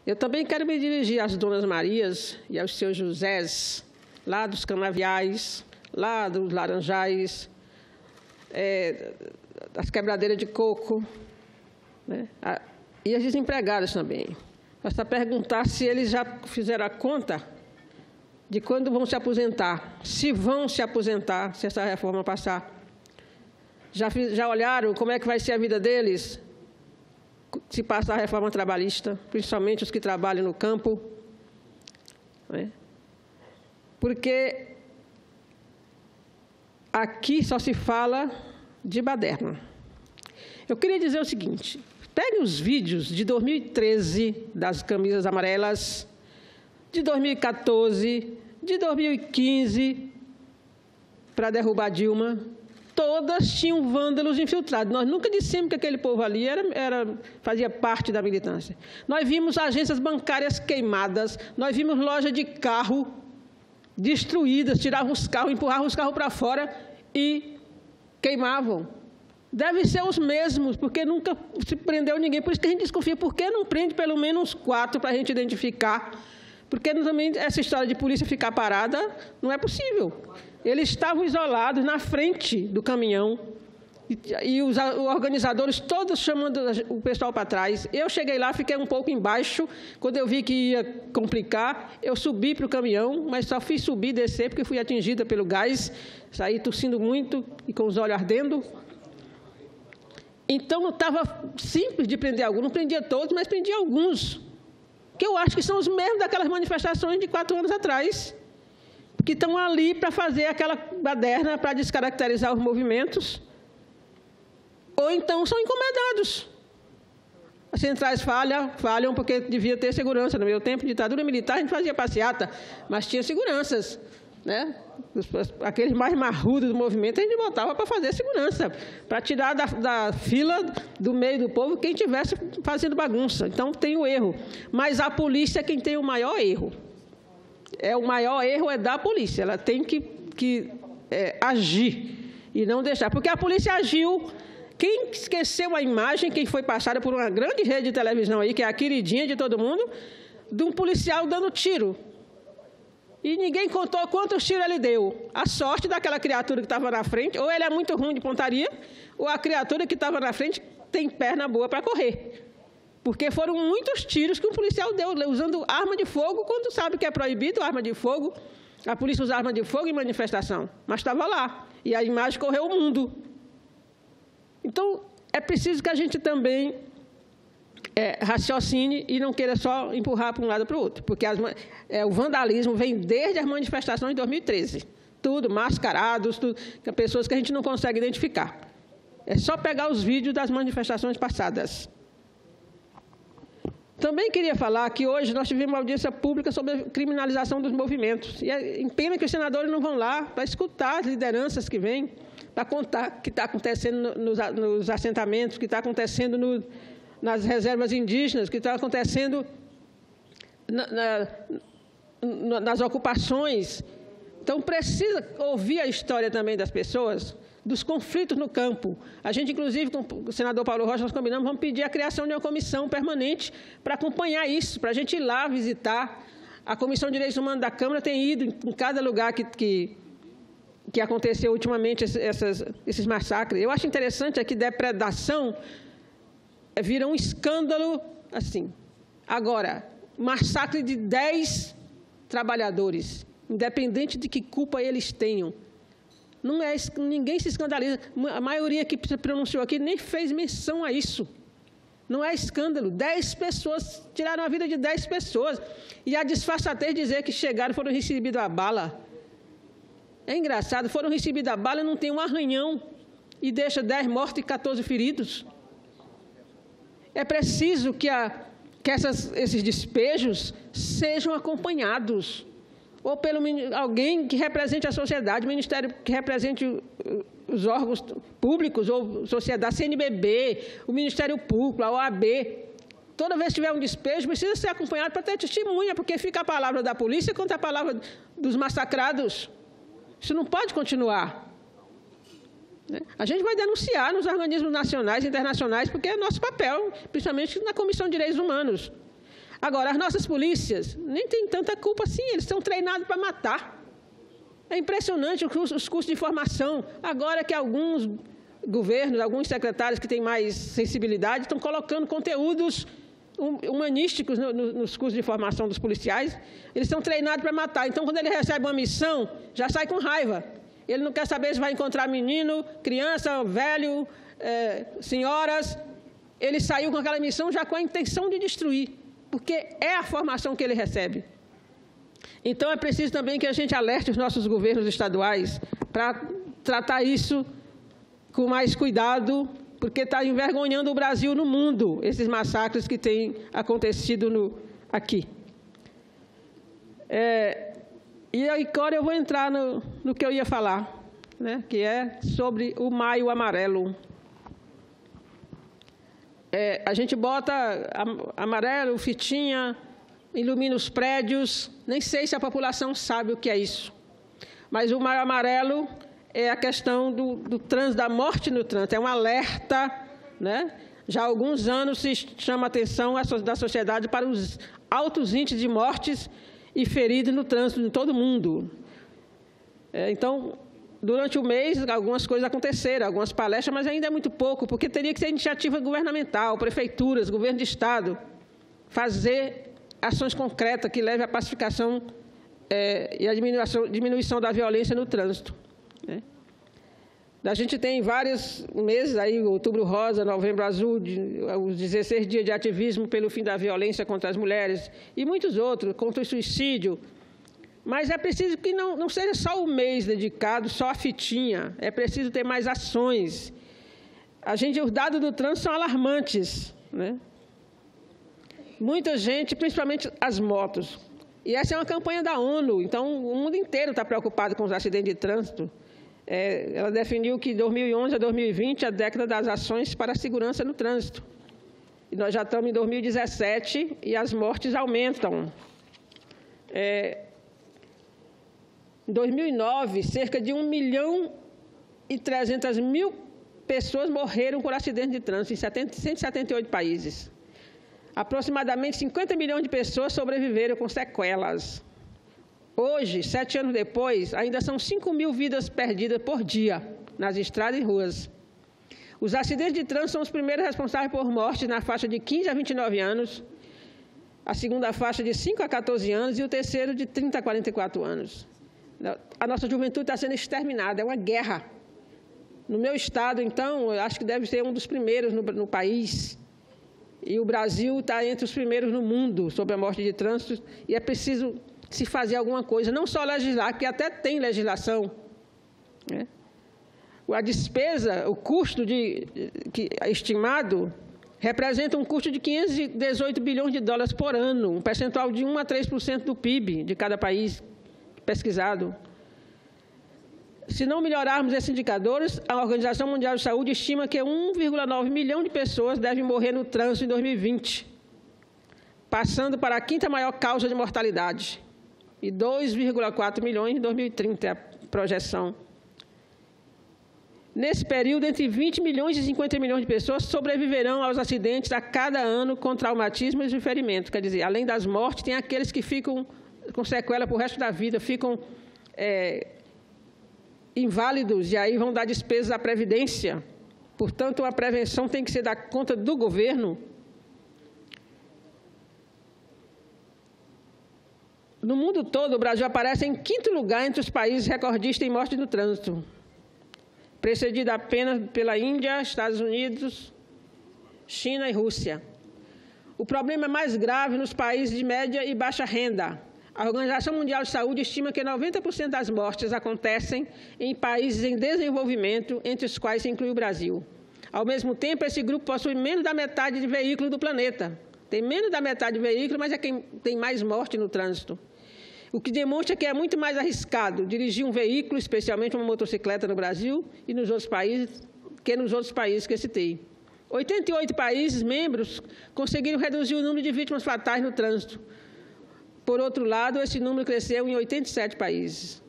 Eu também quero me dirigir às Donas Marias e aos seus Josés, lá dos Canaviais, lá dos Laranjais, das quebradeiras de coco, né? E as desempregadas também. Basta perguntar se eles já fizeram a conta de quando vão se aposentar, se vão se aposentar, se essa reforma passar. Já olharam como é que vai ser a vida deles se passar a reforma trabalhista, principalmente os que trabalham no campo? Né? Porque aqui só se fala de baderna. Eu queria dizer o seguinte: pegue os vídeos de 2013 das camisas amarelas, de 2014, de 2015, para derrubar Dilma. Todas tinham vândalos infiltrados. Nós nunca dissemos que aquele povo ali fazia parte da militância. Nós vimos agências bancárias queimadas, nós vimos lojas de carro destruídas, tiravam os carros, empurravam os carros para fora e queimavam. Devem ser os mesmos, porque nunca se prendeu ninguém. Por isso que a gente desconfia. Por que não prende pelo menos 4 para a gente identificar? Porque também essa história de polícia ficar parada não é possível. Eles estavam isolados na frente do caminhão e os organizadores todos chamando o pessoal para trás. Eu cheguei lá, fiquei um pouco embaixo. Quando eu vi que ia complicar, eu subi para o caminhão, mas só fiz subir e descer porque fui atingida pelo gás. Saí tossindo muito e com os olhos ardendo. Então, não estava simples de prender alguns. Não prendia todos, mas prendia alguns, que eu acho que são os mesmos daquelas manifestações de 4 anos atrás, que estão ali para fazer aquela baderna, para descaracterizar os movimentos, ou então são encomendados. As centrais falham porque devia ter segurança. No meu tempo de ditadura militar, a gente fazia passeata, mas tinha seguranças, né? Aqueles mais marrudos do movimento, a gente botava para fazer segurança, para tirar da fila, do meio do povo, quem estivesse fazendo bagunça. Então, tem o erro. Mas a polícia é quem tem o maior erro. O maior erro é da polícia. Ela tem que agir e não deixar. Porque a polícia agiu. Quem esqueceu a imagem, quem foi passada por uma grande rede de televisão aí, que é a queridinha de todo mundo, de um policial dando tiro. E ninguém contou quantos tiros ele deu. A sorte daquela criatura que estava na frente, ou ele é muito ruim de pontaria, ou a criatura que estava na frente tem perna boa para correr. Porque foram muitos tiros que um policial deu, usando arma de fogo, quando sabe que é proibido arma de fogo. A polícia usa arma de fogo em manifestação, mas estava lá. E a imagem correu o mundo. Então, é preciso que a gente também raciocine e não queira só empurrar para um lado para o outro, porque o vandalismo vem desde as manifestações de 2013, tudo mascarados, pessoas que a gente não consegue identificar. É só pegar os vídeos das manifestações passadas. Também queria falar que hoje nós tivemos uma audiência pública sobre a criminalização dos movimentos. E é pena que os senadores não vão lá para escutar as lideranças que vêm, para contar o que está acontecendo nos assentamentos, o que está acontecendo nas reservas indígenas, o que está acontecendo nas ocupações. Então, precisa ouvir a história também das pessoas, dos conflitos no campo. A gente, inclusive, com o senador Paulo Rocha, nós combinamos, vamos pedir a criação de uma comissão permanente para acompanhar isso, para a gente ir lá visitar. A Comissão de Direitos Humanos da Câmara tem ido em cada lugar que aconteceu ultimamente esses massacres. Eu acho interessante que depredação vira um escândalo assim. Agora, massacre de 10 trabalhadores, independente de que culpa eles tenham. Ninguém se escandaliza. A maioria que se pronunciou aqui nem fez menção a isso. Não é escândalo. 10 pessoas, tiraram a vida de 10 pessoas. E a disfarçatez dizer que chegaram e foram recebidos a bala. É engraçado, foram recebidos a bala e não tem um arranhão. E deixa 10 mortos e 14 feridos. É preciso que esses despejos sejam acompanhados. Ou pelo alguém que represente a sociedade, ministério que represente os órgãos públicos, ou sociedade, CNBB, o Ministério Público, a OAB. Toda vez que tiver um despejo, precisa ser acompanhado para ter testemunha, porque fica a palavra da polícia contra a palavra dos massacrados. Isso não pode continuar. A gente vai denunciar nos organismos nacionais e internacionais, porque é nosso papel, principalmente na Comissão de Direitos Humanos. Agora, as nossas polícias nem têm tanta culpa assim, eles estão treinados para matar. É impressionante os cursos de formação. Agora que alguns governos, alguns secretários que têm mais sensibilidade estão colocando conteúdos humanísticos nos cursos de formação dos policiais, eles são treinados para matar. Então, quando ele recebe uma missão, já sai com raiva. Ele não quer saber se vai encontrar menino, criança, velho, senhoras. Ele saiu com aquela missão já com a intenção de destruir, porque é a formação que ele recebe. Então, é preciso também que a gente alerte os nossos governos estaduais para tratar isso com mais cuidado, porque está envergonhando o Brasil no mundo, esses massacres que têm acontecido aqui. E agora eu vou entrar no que eu ia falar, né, que é sobre o Maio Amarelo. A gente bota amarelo, fitinha, ilumina os prédios, nem sei se a população sabe o que é isso. Mas o Maio Amarelo é a questão do trânsito, da morte no trânsito, é um alerta, né? Já há alguns anos se chama a atenção da sociedade para os altos índices de mortes e feridos no trânsito em todo o mundo. Então, durante o mês, algumas coisas aconteceram, algumas palestras, mas ainda é muito pouco, porque teria que ser iniciativa governamental, prefeituras, governo de Estado, fazer ações concretas que levem à pacificação e à diminuição da violência no trânsito. A gente tem vários meses, aí, Outubro Rosa, Novembro Azul, os 16 dias de ativismo pelo fim da violência contra as mulheres e muitos outros, contra o suicídio. Mas é preciso que não seja só o mês dedicado, só a fitinha, é preciso ter mais ações. Os dados do trânsito são alarmantes, né? Muita gente, principalmente as motos. E essa é uma campanha da ONU, então o mundo inteiro está preocupado com os acidentes de trânsito. Ela definiu que de 2011 a 2020 é a década das ações para a segurança no trânsito. E nós já estamos em 2017 e as mortes aumentam. Em 2009, cerca de 1.300.000 pessoas morreram por acidente de trânsito em 178 países. Aproximadamente 50 milhões de pessoas sobreviveram com sequelas. Hoje, 7 anos depois, ainda são 5.000 vidas perdidas por dia nas estradas e ruas. Os acidentes de trânsito são os primeiros responsáveis por mortes na faixa de 15 a 29 anos, a segunda faixa de 5 a 14 anos e o terceiro de 30 a 44 anos. A nossa juventude está sendo exterminada, é uma guerra. No meu estado, então, eu acho que deve ser um dos primeiros no país. E o Brasil está entre os primeiros no mundo sobre a morte de trânsito e é preciso se fazer alguma coisa, não só legislar, porque até tem legislação, né? A despesa, o custo estimado, representa um custo de 518 bilhões de dólares por ano, um percentual de 1 a 3% do PIB de cada país pesquisado. Se não melhorarmos esses indicadores, a Organização Mundial de Saúde estima que 1,9 milhão de pessoas devem morrer no trânsito em 2020, passando para a quinta maior causa de mortalidade. E 2,4 milhões em 2030 é a projeção. Nesse período, entre 20 milhões e 50 milhões de pessoas sobreviverão aos acidentes a cada ano com traumatismos e ferimentos. Quer dizer, além das mortes, tem aqueles que ficam com sequela para o resto da vida, ficam inválidos e aí vão dar despesas à Previdência. Portanto, a prevenção tem que ser da conta do governo. No mundo todo, o Brasil aparece em 5º lugar entre os países recordistas em morte no trânsito, precedido apenas pela Índia, Estados Unidos, China e Rússia. O problema é mais grave nos países de média e baixa renda. A Organização Mundial de Saúde estima que 90% das mortes acontecem em países em desenvolvimento, entre os quais se inclui o Brasil. Ao mesmo tempo, esse grupo possui menos da metade de veículos do planeta. Tem menos da metade de veículos, mas é quem tem mais morte no trânsito. O que demonstra que é muito mais arriscado dirigir um veículo, especialmente uma motocicleta no Brasil e nos outros países, que nos outros países que eu citei. 88 países membros conseguiram reduzir o número de vítimas fatais no trânsito. Por outro lado, esse número cresceu em 87 países.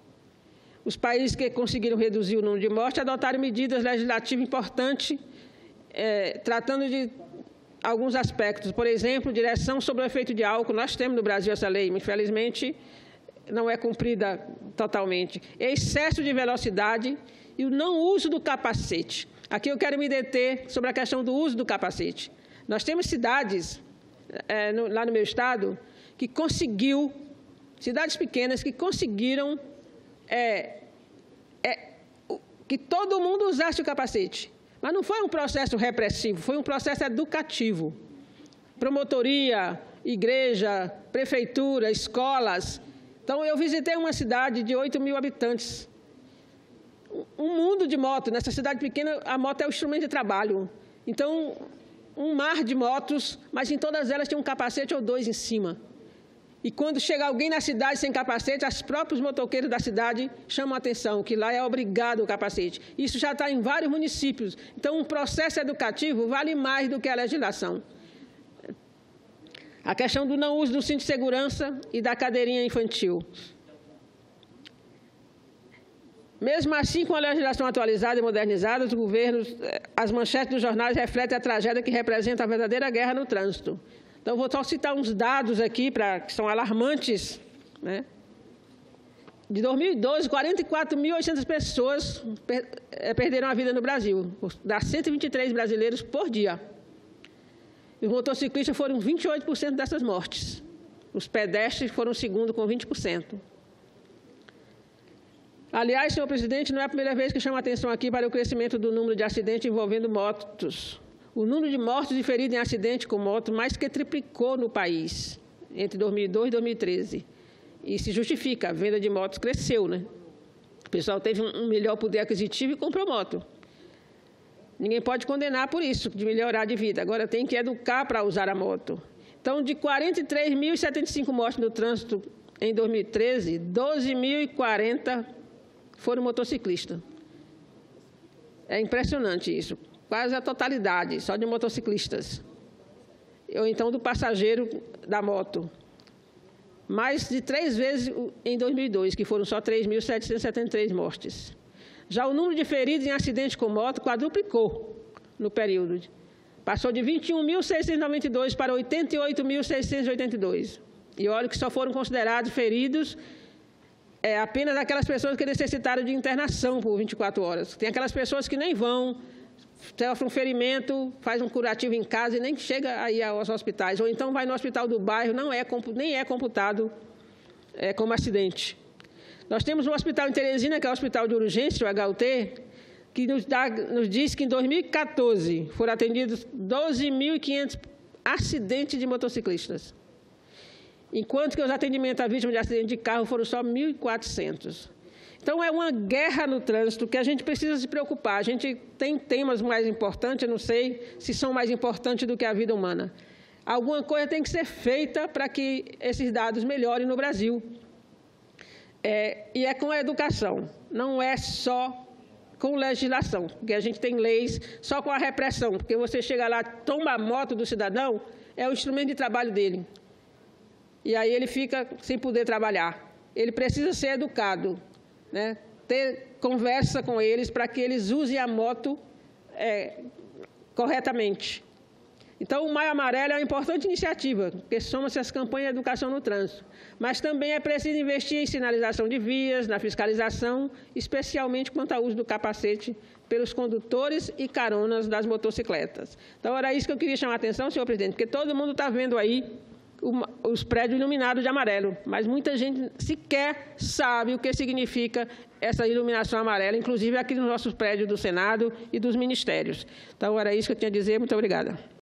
Os países que conseguiram reduzir o número de mortes adotaram medidas legislativas importantes, tratando de alguns aspectos. Por exemplo, direção sobre o efeito de álcool. Nós temos no Brasil essa lei, infelizmente não é cumprida totalmente. Excesso de velocidade e o não uso do capacete. Aqui eu quero me deter sobre a questão do uso do capacete. Nós temos cidades, lá no meu estado, que conseguiu, cidades pequenas que conseguiram que todo mundo usasse o capacete. Mas não foi um processo repressivo, foi um processo educativo. Promotoria, igreja, prefeitura, escolas. Então, eu visitei uma cidade de 8.000 habitantes. Um mundo de moto. Nessa cidade pequena, a moto é o instrumento de trabalho. Então, um mar de motos, mas em todas elas tem um capacete ou dois em cima. E quando chega alguém na cidade sem capacete, os próprios motoqueiros da cidade chamam a atenção, que lá é obrigado o capacete. Isso já está em vários municípios. Então, um processo educativo vale mais do que a legislação. A questão do não uso do cinto de segurança e da cadeirinha infantil. Mesmo assim, com a legislação atualizada e modernizada, os governos, as manchetes dos jornais refletem a tragédia que representa a verdadeira guerra no trânsito. Então, vou só citar uns dados aqui que são alarmantes. Né? De 2012, 44.800 pessoas perderam a vida no Brasil, dá 123 brasileiros por dia. Os motociclistas foram 28% dessas mortes. Os pedestres foram o segundo, com 20%. Aliás, senhor presidente, não é a primeira vez que chamo a atenção aqui para o crescimento do número de acidentes envolvendo motos. O número de mortos e feridos em acidente com moto mais que triplicou no país entre 2002 e 2013. E se justifica, a venda de motos cresceu, né? O pessoal teve um melhor poder aquisitivo e comprou moto. Ninguém pode condenar por isso, de melhorar de vida. Agora tem que educar para usar a moto. Então, de 43.075 mortes no trânsito em 2013, 12.040 foram motociclistas. É impressionante isso. Quase a totalidade, só de motociclistas. Ou então do passageiro da moto. Mais de 3 vezes em 2002, que foram só 3.773 mortes. Já o número de feridos em acidente com moto quadruplicou no período. Passou de 21.692 para 88.682. E olha que só foram considerados feridos apenas aquelas pessoas que necessitaram de internação por 24 horas. Tem aquelas pessoas que nem vão, sofrem um ferimento, faz um curativo em casa e nem chega aí aos hospitais. Ou então vai no hospital do bairro, nem é computado como acidente. Nós temos um hospital em Teresina, que é o Hospital de Urgência, o HUT, que nos diz que em 2014 foram atendidos 12.500 acidentes de motociclistas, enquanto que os atendimentos à vítima de acidente de carro foram só 1.400. Então, é uma guerra no trânsito que a gente precisa se preocupar. A gente tem temas mais importantes, eu não sei se são mais importantes do que a vida humana. Alguma coisa tem que ser feita para que esses dados melhorem no Brasil. E é com a educação, não é só com legislação, porque a gente tem leis só com a repressão, porque você chega lá, toma a moto do cidadão, é o instrumento de trabalho dele. E aí ele fica sem poder trabalhar. Ele precisa ser educado, né? Ter conversa com eles para que eles usem a moto corretamente. Então, o Maio Amarelo é uma importante iniciativa, porque soma-se as campanhas de educação no trânsito. Mas também é preciso investir em sinalização de vias, na fiscalização, especialmente quanto ao uso do capacete pelos condutores e caronas das motocicletas. Então, era isso que eu queria chamar a atenção, senhor presidente, porque todo mundo está vendo aí os prédios iluminados de amarelo, mas muita gente sequer sabe o que significa essa iluminação amarela, inclusive aqui nos nossos prédios do Senado e dos ministérios. Então, era isso que eu tinha a dizer. Muito obrigada.